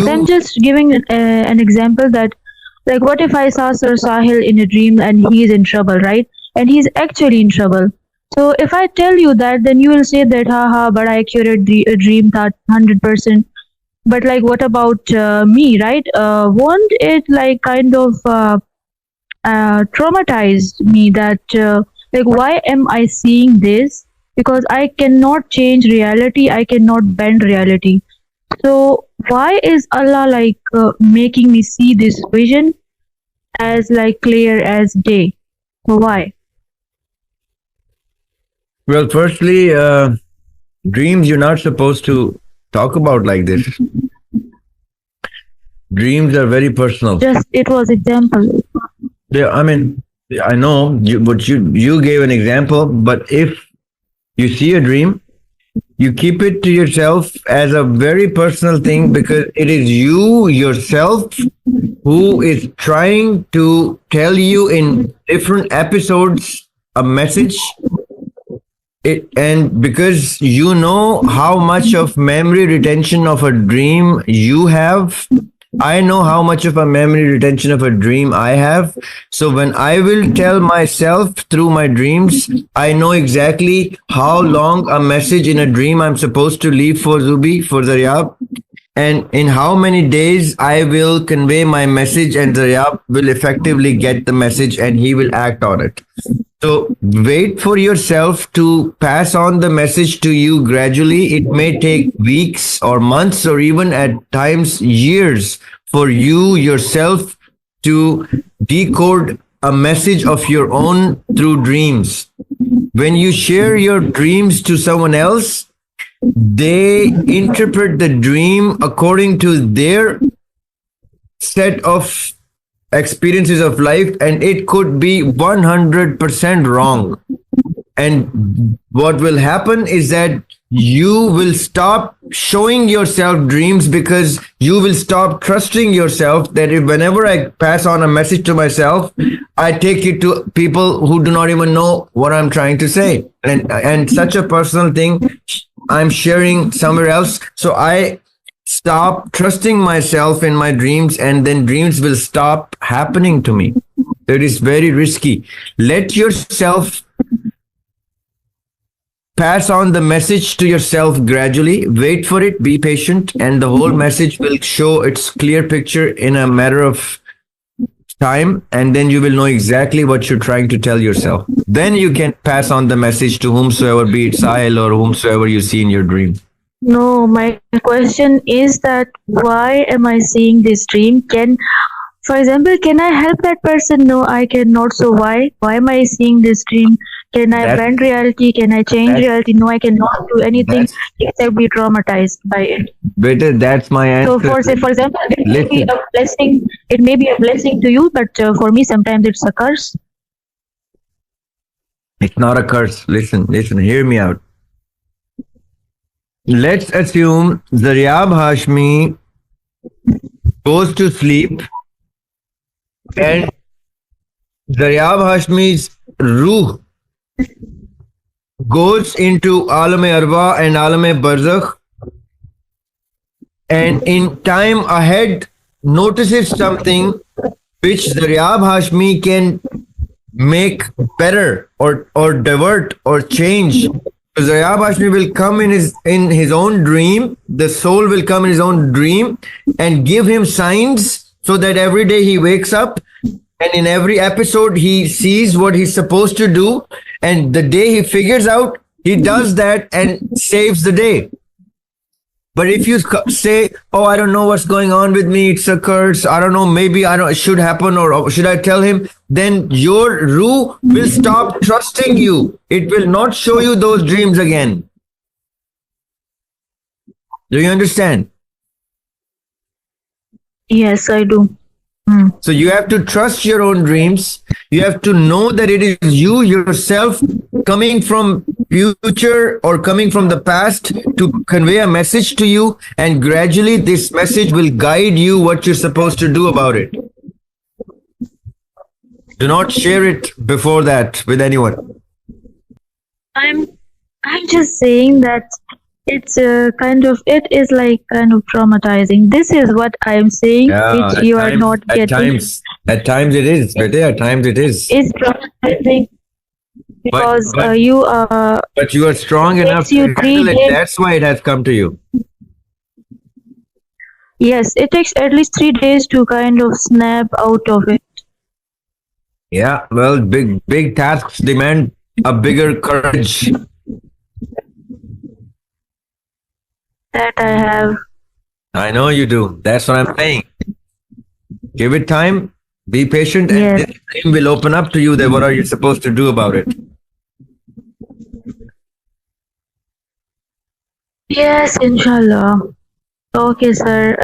But I'm You, just giving an example that, like, what if I saw Sir Sahil in a dream and he's in trouble, right? And he's actually in trouble. So if I tell you that, then you will say that, haha, but I accurate the dream that 100%. But like, what about me, right? Won't it like kind of traumatized me that like why am I seeing this? Because I cannot change reality, I cannot bend reality. So why is Allah like making me see this vision as like clear as day? So why? well, firstly, dreams you're not supposed to talk about like this. Dreams are very personal. Just it was example. Yeah, I mean, I know you, but you gave an example. But if you see a dream, you keep it to yourself as a very personal thing because it is you yourself who is trying to tell you in different episodes a message. And because you know how much of memory retention of a dream you have, I know how much of a memory retention of a dream I have. So when I will tell myself through my dreams, I know exactly how long a message in a dream I'm supposed to leave for Zubi, for Zaryab, and in how many days I will convey my message, and Zaryab will effectively get the message and he will act on it. So wait for yourself to pass on the message to you gradually. It may take weeks or months or even at times years for you yourself to decode a message of your own through dreams. When you share your dreams to someone else, they interpret the dream according to their set of experiences of life, and it could be 100% wrong. And what will happen is that you will stop showing yourself dreams because you will stop trusting yourself that if whenever I pass on a message to myself, I take it to people who do not even know what I'm trying to say. And such a personal thing I'm sharing somewhere else. So I stop trusting myself in my dreams, and then dreams will stop happening to me. It is very risky. Let yourself pass on the message to yourself gradually. Wait for it, be patient, and the whole message will show its clear picture in a matter of time, and then you will know exactly what you're trying to tell yourself. Then you can pass on the message to whomsoever, be it Sahil or whomsoever you see in your dream. No, my question is that why am I seeing this dream? For example, can I help that person? No, I cannot. So why? Why am I seeing this dream? Can I That bend reality? Can I change that's reality? No, I cannot do anything that's except be traumatized by it. better. That's my So answer. for example, it may be Listen, a blessing. It may be a blessing to you, but for me, sometimes it's a curse. it's not a curse. Listen, hear me out. Let's assume Zaryab Hashmi goes to sleep and Zaryab Hashmi's ruh goes into Alam Arwa and Alam Barzakh, and in time ahead notices something which Zaryab Hashmi can make better or divert or change. Zaryab Hashmi will come in his own dream. The soul will come in his own dream and give him signs so that every day he wakes up and in every episode he sees what he's supposed to do. And the day he figures out, he does that and saves the day. But if you say, "Oh, I don't know what's going on with me. It's a curse. I don't know. Maybe I don't. It should happen, or should I tell him?" Then your ruh will stop trusting you. It will not show you those dreams again. Do you understand? Yes, I do. Hmm. So you have to trust your own dreams. You have to know that it is you yourself coming from future or coming from the past to convey a message to you, and gradually this message will guide you what you're supposed to do about it. Do not share it before that with anyone. I'm I'm just saying that It's it is like kind of traumatizing. This is what I am saying, Yeah, which you are not getting. at times it is, but at times it is. It's traumatizing But because but you but you are strong enough takes to you three handle it. days. That's why it has come to you. Yes, it takes at least 3 days to kind of snap out of it. Yeah, well, big tasks demand a bigger courage. That I have. I know you do. That's what I'm saying. Give it time, be patient, and Yes. this dream will open up to you that what are you supposed to do about it. Yes, inshallah. Okay, sir.